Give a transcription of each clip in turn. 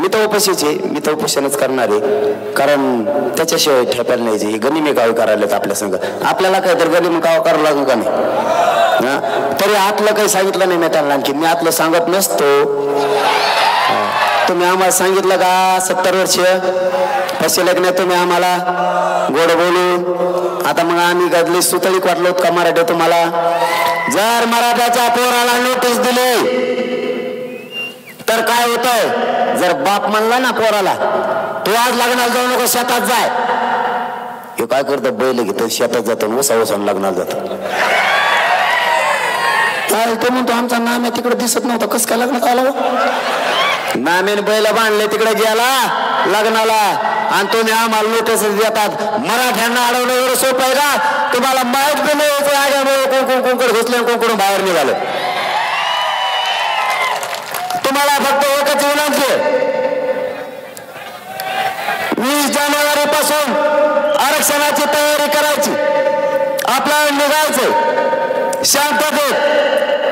मी तर उपाशीच आहे, मी तर उपोषणच करणार आहे, कारण त्याच्याशिवाय ठेपायला नाही. हे गनिमी गावी करायला आपल्या संघ, आपल्याला काय तर गनिमी गाव करावं लागेल का नाही? तरी आतलं काही सांगितलं नाही मी त्यांना, आणखी मी आतलं सांगत नसतो. तुम्ही आम्हाला सांगितलं का 70 वर्ष फसले नाही तुम्ही आम्हाला गोड बोलून? आता मग आम्ही गदली सुतळीक वाटलो का मराठी तुम्हाला? जर मराठ्याच्या पोराला नोटीस दिली तर काय होतंय? जर बाप म्हणला ना पोराला तू आज लग्नाला जाऊ नको, शेतात जाय, हे काय करतं? बैल घेतं शेतात जातो, उसा लग्नाला जातं. तो म्हणतो आमचा नाम्या तिकडे दिसत नव्हता, कसं काय लग्नात आला? नाम्याने बैल बांधले तिकडे गेला लग्नाला, आणि तुम्ही आम्हाला नोटीस देतात. मराठ्यांना अडवणं एवढं सोपं आहे का? तुम्हाला माहीत बी नाही कुंकड घुसले कुंकडून बाहेर निघालं. तुम्हाला फक्त एकच विनंती आहे, 20 जानेवारी पासून आरक्षणाची तयारी करायची, आपल्याला निघायचंय शांततेत.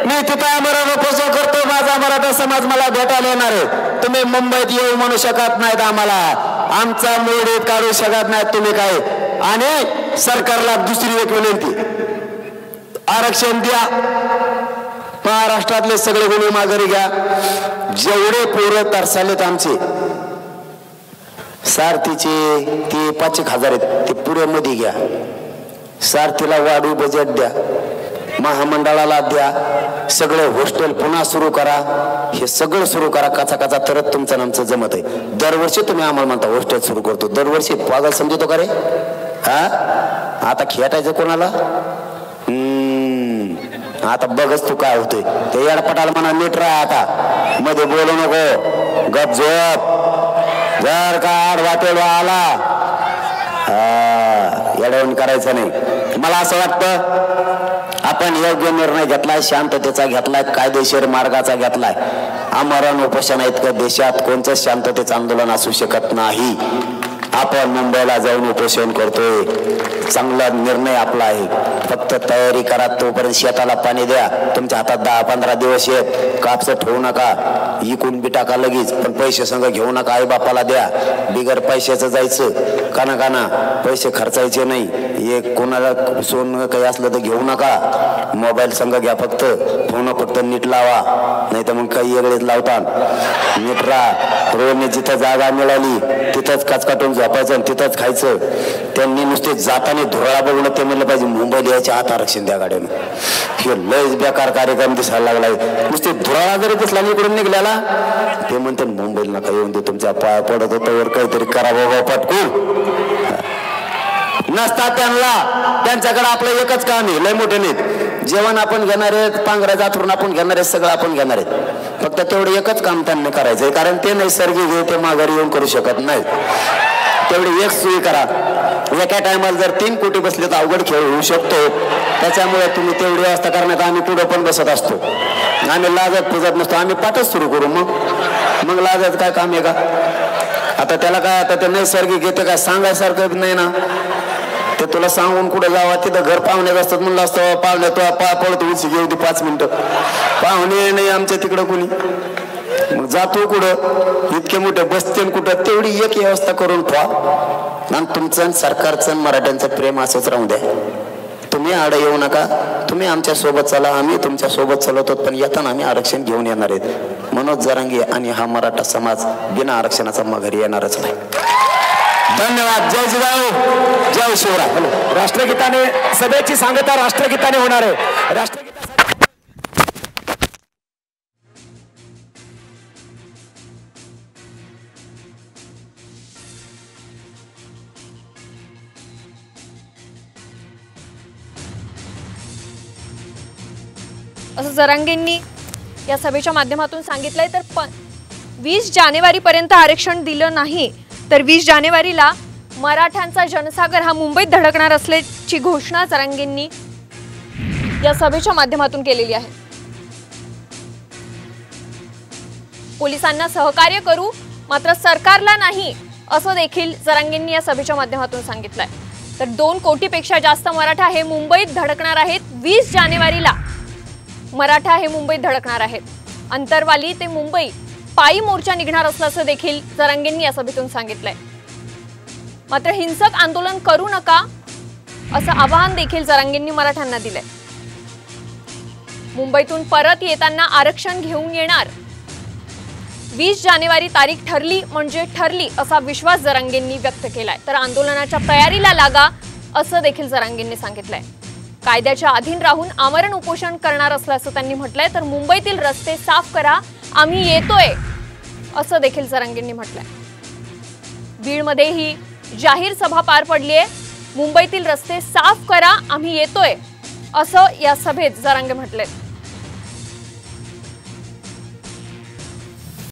मी तिथं आमरण उपोषण करतो, माझा मराठा समाज मला भेटायला येणार आहे. तुम्ही मुंबईत येऊ म्हणू शकत नाहीत आम्हाला, आमचा मोडीत काढू शकत नाहीत तुम्ही काय. आणि सरकारला दुसरी एक विनंती, आरक्षण द्या, महाराष्ट्रातले सगळे गुन्हे माघारी घ्या. जेवढे पोरं तरसालेत आमचे सारथीचे ते 5,000 आहेत, ते पुण्यामध्ये घ्या. सारथीला वाढू बजेट द्या, महामंडळाला द्या, सगळे हॉस्टेल पुन्हा सुरू करा, हे सगळं सुरू करा कचा कचा, तरच तुमचं आमचं जमत आहे. दरवर्षी तुम्ही आम्हाला म्हणता हॉस्टेल सुरू करतो, दरवर्षी पागल समजतो का रे? हा आता खेटायचं कोणाला? आता बघच तू काय होतंय. ते येडपटाला म्हणा नीट राहा, आता मध्ये बोलू नको, गप झोप. जर का वाटेल आला येडवून करायचं नाही. मला असं वाटतं आपण योग्य निर्णय घेतलाय, शांततेचा घेतलाय, कायदेशीर मार्गाचा घेतलाय. आमरण उपोषण इतकं देशात कोणतंच शांततेचं आंदोलन असू शकत नाही. आपण मुंबईला जाऊन उपोषण करतोय, चांगला निर्णय आपला आहे. फक्त तयारी करा, तोपर्यंत शेताला पाणी द्या. तुमच्या हातात 10-15 दिवस आहेत, कापसं ठेवू नका, इकून बी टाका लगेच, पण पैसे संग घेऊ नका, आई बापाला द्या. बिगर पैशाचं जायचं, काना पैसे खर्चायचे नाही. एक कोणाला सोनं काही असलं तर घेऊ नका, मोबाईल संग घ्या, फक्त फोन फक्त नीट लावा, नाही तर मग काही वेगळेच लावतात. नीट राहा. रोजने जिथं जागा मिळाली तिथंच कचकाटून झोपायचं आणि तिथंच खायचं. त्यांनी नुसते जाताना धुराळा बघून ते म्हणलं पाहिजे मुंबईला यायच्या आत आरक्षण द्या गाड्यानं. हे लयच बेकार कार्यक्रम दिसायला लागलाय. नुसते धुराळा जरी दिसला इकडून निघल्याला ते म्हणते मुंबईला नका येऊन दे, तुमच्या पाया पडत होतं वर काहीतरी करा बाबा पटकून. नसतात त्यांच्याकडे आपलं एकच काम आहे, लय मोठे नाहीत. जेवण आपण घेणार आहेत, पांघराचा आथरून आपण घेणार आहेत, सगळं आपण घेणार आहेत. फक्त तेवढं एकच काम त्यांनी करायचंय, कारण ते नैसर्गिक आहे, ते माघारी येऊन करू शकत नाही. तेवढी एक सोयी करा. एका टायमाला जर 3 कोटी बसले तर अवघड खेळ होऊ शकतो. त्याच्यामुळे तुम्ही तेवढी व्यवस्था करण्यात आम्ही पुढे पण बसत असतो. आम्ही लाजत पुजत नसतो, आम्ही पाठच सुरू करू. मग लाजत काय काम आहे का? आता त्याला काय, आता ते नैसर्गिक येतं काय सांगायसारखं नाही ना. ते तुला सांगून कुठे जावा, तिथं घर पाहुण्यात असतात म्हणलं असतं, पाहुणे तो पळतो उची घेऊ दे 5 मिनिटं, पाहुणे नाही आमच्या तिकडं कोणी, मग जातो कुठं, इतके मोठे बसते कुठं. तेवढी एक व्यवस्था करून ठेवा. आणि तुमचं सरकारचं मराठ्यांचं प्रेम असंच राहू द्या. तुम्ही आडं येऊ नका, तुम्ही आमच्या सोबत चला, आम्ही तुमच्या सोबत चालवतो, पण येताना आम्ही आरक्षण घेऊन येणार आहेत. मनोज जरांगे आणि हा मराठा समाज बिना आरक्षणाचा माघारी येणारच नाही. धन्यवाद. जय जिजाऊ, जय शिवराय. राष्ट्रगीताने सभेची सांगता राष्ट्रगीताने होणार आहे. राष्ट्रगीता असं जरांगेंनी या सभेच्या माध्यमातून सांगितलंय. तर 20 जानेवारीपर्यंत आरक्षण दिलं नाही तर 20 जानेवारीला मराठ्यांचा जनसागर हा मुंबईत धडकणार असल्याची घोषणा जरांगेंनी या सभेच्या माध्यमातून केलेली आहे. पोलिसांना सहकार्य करू मात्र सरकारला नाही, असं देखील जरांगेंनी या सभेच्या माध्यमातून सांगितलंय. तर 2 कोटीपेक्षा जास्त मराठा हे मुंबईत धडकणार आहेत. 20 जानेवारीला मराठा हे मुंबईत धडकणार आहेत. अंतरवाली ते मुंबई पायी मोर्चा निघणार असल्याचं देखील जरांगेंनी या सभेतून सांगितलंय. मात्र हिंसक आंदोलन करू नका असं आवाहन देखील जरांगेंनी मराठ्यांना दिलंय. मुंबईतून परत येताना आरक्षण घेऊन येणार. 20 जानेवारी तारीख ठरली म्हणजे ठरली असा विश्वास जरांगेंनी व्यक्त केलाय. तर आंदोलनाच्या तयारीला लागा असं देखील जरांगेंनी सांगितलंय. कायद्याच्या अधीन राहून आमरण उपोषण करणार असल्याचं त्यांनी म्हटलंय. तर मुंबईतील रस्ते साफ करा, आम्ही येतोय असं देखील जरांगेंनी म्हटलंय. बीडमध्ये ही जाहीर सभा पार पडली आहे. मुंबईतील रस्ते साफ करा, आम्ही येतोय असं या सभेत जरांगे म्हटले.